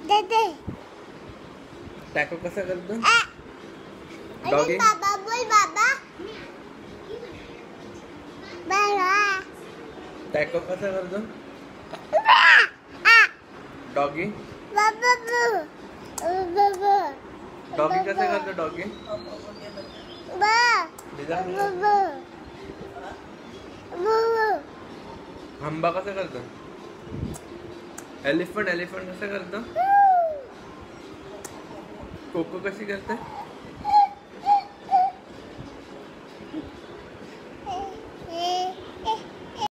दे दे। Taco कसं करतो? Doggy बाबा बोल बाबा। बाबा टॅको कसं करतो? डॉगी बाबा बाबा डॉगी कसं करतो? डॉगी हंबा कसं करतो? एलिफंट कसं करतो? कोको कशी करते?